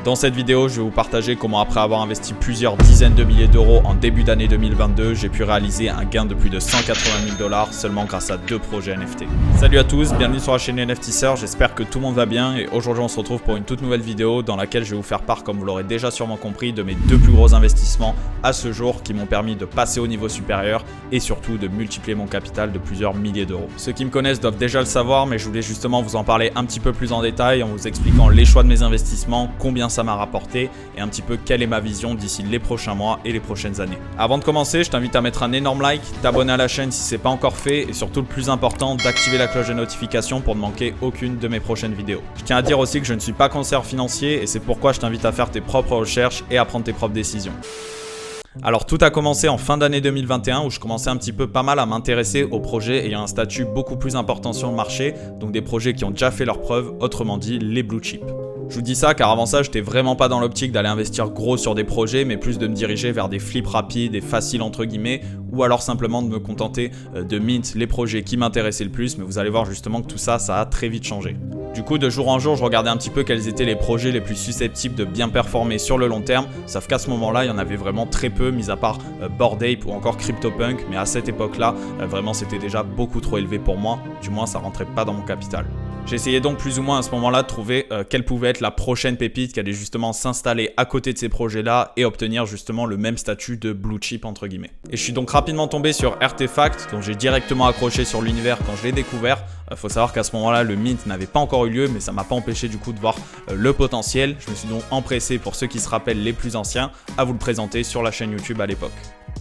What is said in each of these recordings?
Dans cette vidéo, je vais vous partager comment après avoir investi plusieurs dizaines de milliers d'euros en début d'année 2022, j'ai pu réaliser un gain de plus de 180 000 $ seulement grâce à 2 projets NFT. Salut à tous, bienvenue sur la chaîne NFTisseur, j'espère que tout le monde va bien et aujourd'hui on se retrouve pour une toute nouvelle vidéo dans laquelle je vais vous faire part, comme vous l'aurez déjà sûrement compris, de mes 2 plus gros investissements à ce jour qui m'ont permis de passer au niveau supérieur et surtout de multiplier mon capital de plusieurs milliers d'euros. Ceux qui me connaissent doivent déjà le savoir, mais je voulais justement vous en parler un petit peu plus en détail en vous expliquant les choix de mes investissements, combien ça m'a rapporté et un petit peu quelle est ma vision d'ici les prochains mois et les prochaines années. Avant de commencer, je t'invite à mettre un énorme like, t'abonner à la chaîne si c'est pas encore fait et surtout le plus important, d'activer la cloche de notification pour ne manquer aucune de mes prochaines vidéos. Je tiens à dire aussi que je ne suis pas conseiller financier et c'est pourquoi je t'invite à faire tes propres recherches et à prendre tes propres décisions. Alors tout a commencé en fin d'année 2021 où je commençais un petit peu pas mal à m'intéresser aux projets ayant un statut beaucoup plus important sur le marché, donc des projets qui ont déjà fait leurs preuves, autrement dit les blue chips. Je vous dis ça car avant ça, j'étais vraiment pas dans l'optique d'aller investir gros sur des projets, mais plus de me diriger vers des flips rapides et faciles entre guillemets, ou alors simplement de me contenter de mint les projets qui m'intéressaient le plus, mais vous allez voir justement que tout ça, ça a très vite changé. Du coup, de jour en jour, je regardais un petit peu quels étaient les projets les plus susceptibles de bien performer sur le long terme, sauf qu'à ce moment-là, il y en avait vraiment très peu, mis à part Bored Ape ou encore CryptoPunk, mais à cette époque-là, vraiment c'était déjà beaucoup trop élevé pour moi, du moins ça rentrait pas dans mon capital. J'essayais donc plus ou moins à ce moment-là de trouver quelle pouvait être la prochaine pépite qui allait justement s'installer à côté de ces projets-là et obtenir justement le même statut de blue chip entre guillemets. Et je suis donc rapidement tombé sur RTFact, dont j'ai directement accroché sur l'univers quand je l'ai découvert. Faut savoir qu'à ce moment-là, le mint n'avait pas encore eu lieu, mais ça m'a pas empêché du coup de voir le potentiel. Je me suis donc empressé, pour ceux qui se rappellent les plus anciens, à vous le présenter sur la chaîne YouTube à l'époque.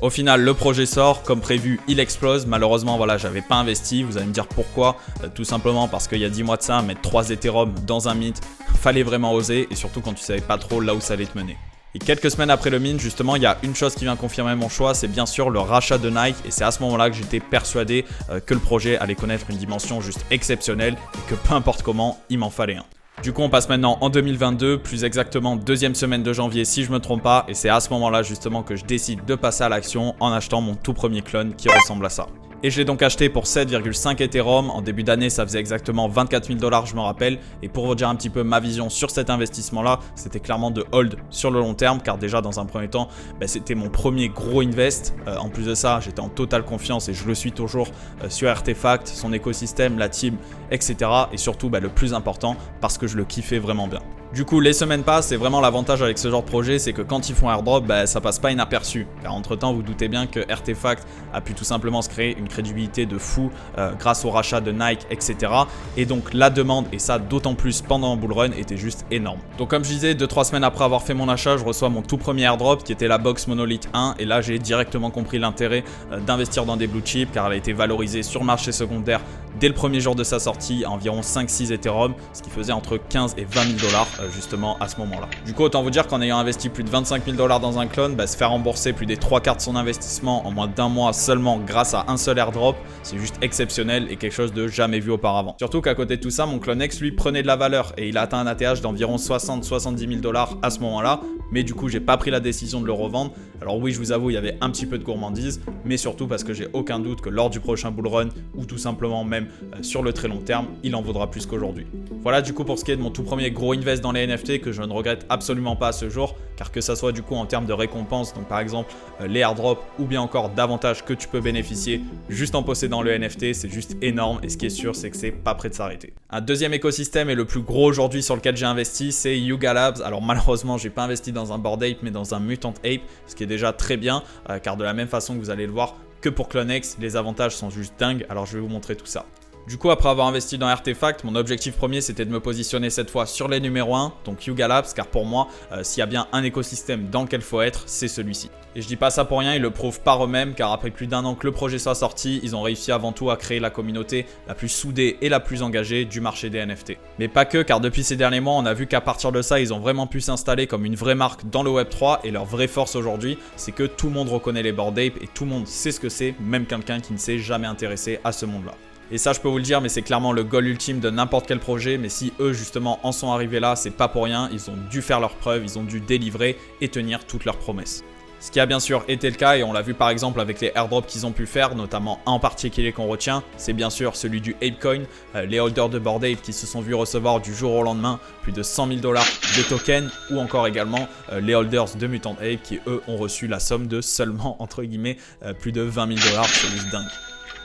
Au final, le projet sort, comme prévu, il explose. Malheureusement, voilà, j'avais pas investi. Vous allez me dire pourquoi. Tout simplement parce qu'il y a 10 mois de ça, mettre 3 Ethereum dans un mint, fallait vraiment oser, et surtout quand tu savais pas trop là où ça allait te mener. Et quelques semaines après le mint, justement, il y a une chose qui vient confirmer mon choix, c'est bien sûr le rachat de Nike. Et c'est à ce moment-là que j'étais persuadé que le projet allait connaître une dimension juste exceptionnelle et que peu importe comment, il m'en fallait un. Du coup, on passe maintenant en 2022, plus exactement deuxième semaine de janvier si je me trompe pas. Et c'est à ce moment-là justement que je décide de passer à l'action en achetant mon tout premier clone qui ressemble à ça. Et je l'ai donc acheté pour 7,5 Ethereum. En début d'année, ça faisait exactement 24 000 $, je me rappelle. Et pour vous dire un petit peu ma vision sur cet investissement-là, c'était clairement de hold sur le long terme. Car déjà, dans un premier temps, c'était mon premier gros invest. En plus de ça, j'étais en totale confiance et je le suis toujours sur RTFact, son écosystème, la team, etc. Et surtout, le plus important, parce que je le kiffais vraiment bien. Du coup, les semaines passent et vraiment l'avantage avec ce genre de projet, c'est que quand ils font airdrop, ça passe pas inaperçu. Car entre temps, vous doutez bien que RTFact a pu tout simplement se créer une crédibilité de fou grâce au rachat de Nike, etc. Et donc la demande, et ça d'autant plus pendant un bull run, était juste énorme. Donc comme je disais, 2-3 semaines après avoir fait mon achat, je reçois mon tout premier airdrop qui était la box Monolith 1. Et là, j'ai directement compris l'intérêt d'investir dans des blue chips car elle a été valorisée sur le marché secondaire dès le premier jour de sa sortie à environ 5-6 Ethereum, ce qui faisait entre 15 et 20 000 $ justement à ce moment-là. Du coup, autant vous dire qu'en ayant investi plus de 25 000 $ dans un clone, se faire rembourser plus des 3/4 de son investissement en moins d'1 mois seulement grâce à un seul airdrop, c'est juste exceptionnel et quelque chose de jamais vu auparavant. Surtout qu'à côté de tout ça, mon CloneX lui prenait de la valeur et il a atteint un ATH d'environ 60-70 000 $ à ce moment-là, mais du coup, j'ai pas pris la décision de le revendre. Alors oui, je vous avoue, il y avait un petit peu de gourmandise, mais surtout parce que j'ai aucun doute que lors du prochain bull run ou tout simplement même sur le très long terme, il en vaudra plus qu'aujourd'hui. Voilà du coup pour ce qui est de mon tout premier gros invest dans les NFT que je ne regrette absolument pas à ce jour, car que ça soit du coup en termes de récompenses, donc par exemple les airdrops ou bien encore d'avantages que tu peux bénéficier juste en possédant le NFT, c'est juste énorme et ce qui est sûr c'est que c'est pas prêt de s'arrêter. Un deuxième écosystème et le plus gros aujourd'hui sur lequel j'ai investi, c'est Yuga Labs. Alors malheureusement, j'ai pas investi dans un Bored Ape mais dans un Mutant Ape, ce qui est déjà très bien car de la même façon que vous allez le voir que pour CloneX, les avantages sont juste dingues. Alors je vais vous montrer tout ça. Du coup, après avoir investi dans RTFact, mon objectif premier c'était de me positionner cette fois sur les numéros 1, donc Yuga Labs, car pour moi, s'il y a bien un écosystème dans lequel il faut être, c'est celui-ci. Et je dis pas ça pour rien, ils le prouvent par eux-mêmes, car après plus d'1 an que le projet soit sorti, ils ont réussi avant tout à créer la communauté la plus soudée et la plus engagée du marché des NFT. Mais pas que, car depuis ces derniers mois, on a vu qu'à partir de ça, ils ont vraiment pu s'installer comme une vraie marque dans le Web3, et leur vraie force aujourd'hui, c'est que tout le monde reconnaît les Bored Ape et tout le monde sait ce que c'est, même quelqu'un qui ne s'est jamais intéressé à ce monde-là. Et ça, je peux vous le dire, mais c'est clairement le goal ultime de n'importe quel projet. Mais si eux, justement, en sont arrivés là, c'est pas pour rien. Ils ont dû faire leurs preuves, ils ont dû délivrer et tenir toutes leurs promesses. Ce qui a bien sûr été le cas et on l'a vu par exemple avec les airdrops qu'ils ont pu faire, notamment un en particulier qu'on retient, c'est bien sûr celui du Apecoin, les holders de Bored Ape qui se sont vus recevoir du jour au lendemain plus de 100 000 $ de tokens, ou encore également les holders de Mutant Ape qui eux ont reçu la somme de seulement entre guillemets plus de 20 000 $, c'est juste dingue.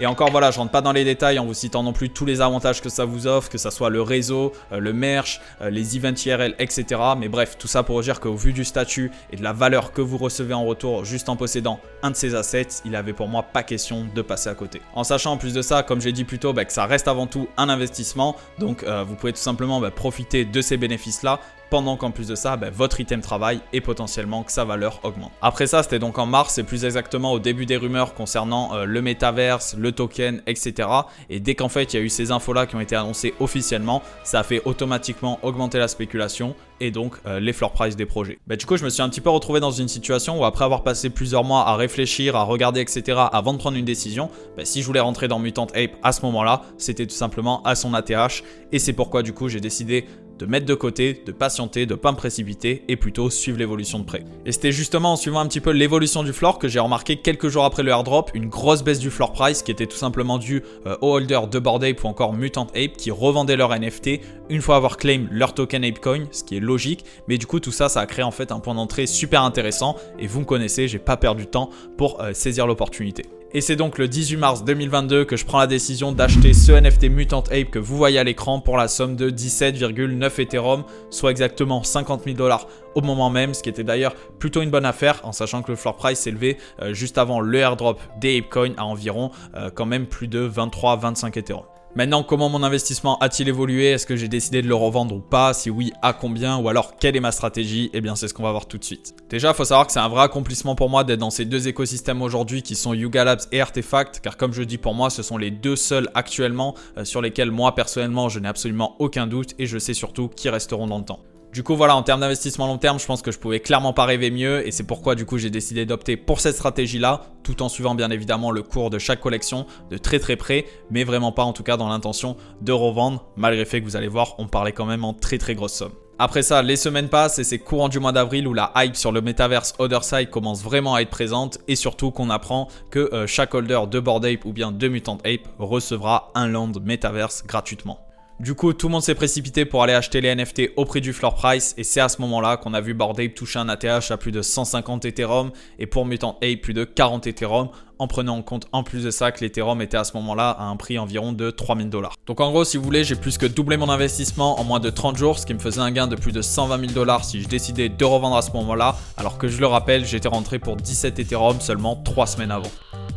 Et encore voilà, je rentre pas dans les détails en vous citant non plus tous les avantages que ça vous offre, que ça soit le réseau, le merch, les events IRL, etc. Mais bref, tout ça pour vous dire qu'au vu du statut et de la valeur que vous recevez en retour juste en possédant un de ces assets, il avait pour moi pas question de passer à côté. En sachant en plus de ça, comme j'ai dit plus tôt, que ça reste avant tout un investissement, donc vous pouvez tout simplement profiter de ces bénéfices-là, pendant qu'en plus de ça, votre item travaille et potentiellement que sa valeur augmente. Après ça, c'était donc en mars et plus exactement au début des rumeurs concernant le métaverse, le token, etc. Et dès qu'en fait, il y a eu ces infos-là qui ont été annoncées officiellement, ça a fait automatiquement augmenter la spéculation et donc les floor price des projets. Du coup, je me suis un petit peu retrouvé dans une situation où après avoir passé plusieurs mois à réfléchir, à regarder, etc. avant de prendre une décision, si je voulais rentrer dans Mutant Ape à ce moment-là, c'était tout simplement à son ATH et c'est pourquoi du coup, j'ai décidé de mettre de côté, de patienter, de ne pas me précipiter et plutôt suivre l'évolution de près. Et c'était justement en suivant un petit peu l'évolution du floor que j'ai remarqué quelques jours après le airdrop une grosse baisse du floor price qui était tout simplement due aux holders de Bored Ape ou encore Mutant Ape qui revendaient leur NFT une fois avoir claim leur token Apecoin, ce qui est logique, mais du coup tout ça, ça a créé en fait un point d'entrée super intéressant et vous me connaissez, j'ai pas perdu de temps pour saisir l'opportunité. Et c'est donc le 18 mars 2022 que je prends la décision d'acheter ce NFT Mutant Ape que vous voyez à l'écran pour la somme de 17,9 Ethereum, soit exactement 50 000 $ au moment même, ce qui était d'ailleurs plutôt une bonne affaire en sachant que le floor price s'est élevé juste avant le airdrop des Apecoin à environ quand même plus de 23-25 Ethereum. Maintenant, comment mon investissement a-t-il évolué? Est-ce que j'ai décidé de le revendre ou pas? Si oui, à combien? Ou alors, quelle est ma stratégie? Eh bien, c'est ce qu'on va voir tout de suite. Déjà, il faut savoir que c'est un vrai accomplissement pour moi d'être dans ces deux écosystèmes aujourd'hui qui sont Yuga Labs et Artefact, car comme je dis pour moi, ce sont les deux seuls actuellement sur lesquels moi, personnellement, je n'ai absolument aucun doute et je sais surtout qui resteront dans le temps. Du coup voilà, en termes d'investissement long terme, je pense que je pouvais clairement pas rêver mieux et c'est pourquoi du coup j'ai décidé d'opter pour cette stratégie-là, tout en suivant bien évidemment le cours de chaque collection de très près, mais vraiment pas en tout cas dans l'intention de revendre, malgré le fait que vous allez voir, on parlait quand même en très grosse somme. Après ça, les semaines passent et c'est courant du mois d'avril où la hype sur le metaverse Otherside commence vraiment à être présente et surtout qu'on apprend que chaque holder de Bored Ape ou bien de Mutant Ape recevra un land metaverse gratuitement. Du coup, tout le monde s'est précipité pour aller acheter les NFT au prix du floor price et c'est à ce moment-là qu'on a vu Bored Ape toucher un ATH à plus de 150 Ethereum et pour Mutant Ape plus de 40 Ethereum en prenant en compte en plus de ça que l'Ethereum était à ce moment-là à un prix environ de 3000 $. Donc en gros, si vous voulez, j'ai plus que doublé mon investissement en moins de 30 jours, ce qui me faisait un gain de plus de 120 000 $ si je décidais de revendre à ce moment-là, alors que je le rappelle, j'étais rentré pour 17 Ethereum seulement 3 semaines avant.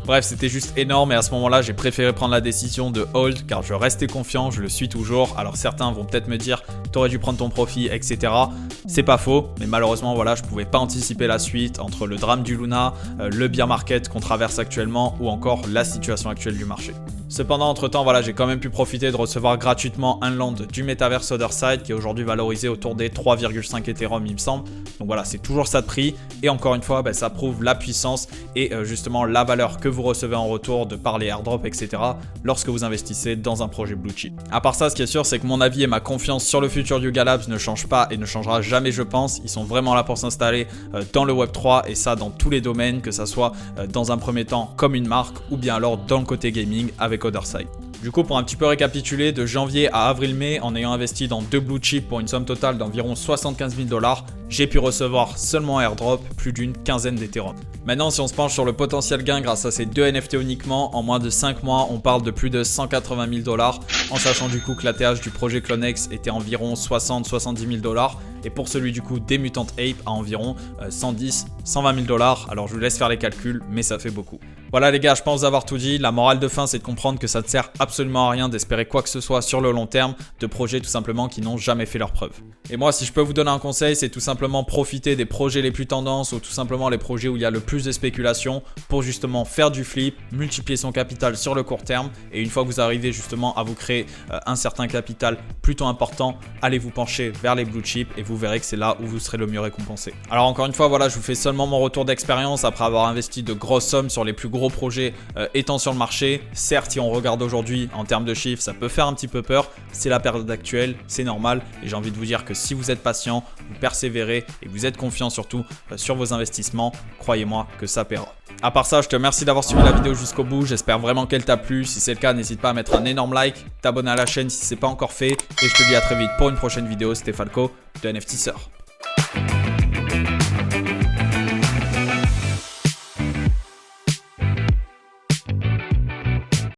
Bref, c'était juste énorme et à ce moment-là, j'ai préféré prendre la décision de hold car je restais confiant, je le suis toujours. Alors certains vont peut-être me dire, t'aurais dû prendre ton profit, etc. C'est pas faux, mais malheureusement, voilà, je pouvais pas anticiper la suite entre le drame du Luna, le bear market qu'on traverse actuellement ou encore la situation actuelle du marché. Cependant, entre-temps, voilà, j'ai quand même pu profiter de recevoir gratuitement un land du Metaverse Otherside qui est aujourd'hui valorisé autour des 3,5 Ethereum, il me semble. Donc voilà, c'est toujours ça de prix. Et encore une fois, ça prouve la puissance et justement la valeur que vous recevez en retour de par les airdrops, etc. lorsque vous investissez dans un projet blue chip. À part ça, ce qui est sûr, c'est que mon avis et ma confiance sur le futur Yuga Labs ne changent pas et ne changera jamais, je pense. Ils sont vraiment là pour s'installer dans le Web3 et ça dans tous les domaines, que ça soit dans un premier temps comme une marque ou bien alors dans le côté gaming avec Otherside. Du coup, pour un petit peu récapituler, de janvier à avril-mai, en ayant investi dans 2 blue chips pour une somme totale d'environ 75 000 $, j'ai pu recevoir seulement airdrop plus d'une quinzaine d'Ethereum. Maintenant, si on se penche sur le potentiel gain grâce à ces 2 NFT uniquement, en moins de 5 mois, on parle de plus de 180 000 $, en sachant du coup que l'ATH du projet Clonex était environ 60-70 000 $, et pour celui du coup des Mutant Ape à environ 110-120 000 $. Alors je vous laisse faire les calculs, mais ça fait beaucoup. Voilà les gars, je pense avoir tout dit. La morale de fin, c'est de comprendre que ça ne sert absolument à rien d'espérer quoi que ce soit sur le long terme de projets tout simplement qui n'ont jamais fait leurs preuves. Et moi, si je peux vous donner un conseil, c'est tout simplement profiter des projets les plus tendances ou tout simplement les projets où il y a le plus de spéculation pour justement faire du flip, multiplier son capital sur le court terme. Et une fois que vous arrivez justement à vous créer un certain capital plutôt important, allez vous pencher vers les blue chips et vous verrez que c'est là où vous serez le mieux récompensé. Alors encore une fois, voilà, je vous fais seulement mon retour d'expérience après avoir investi de grosses sommes sur les plus gros projets étant sur le marché. Certes, si on regarde aujourd'hui en termes de chiffres, ça peut faire un petit peu peur. C'est la période actuelle, c'est normal. Et j'ai envie de vous dire que si vous êtes patient, vous persévérez d'intérêt et que vous êtes confiant surtout sur vos investissements, croyez-moi que ça paiera. À part ça, je te remercie d'avoir suivi la vidéo jusqu'au bout. J'espère vraiment qu'elle t'a plu. Si c'est le cas, n'hésite pas à mettre un énorme like, t'abonner à la chaîne si ce n'est pas encore fait. Et je te dis à très vite pour une prochaine vidéo. C'était Falco de NFTisseur.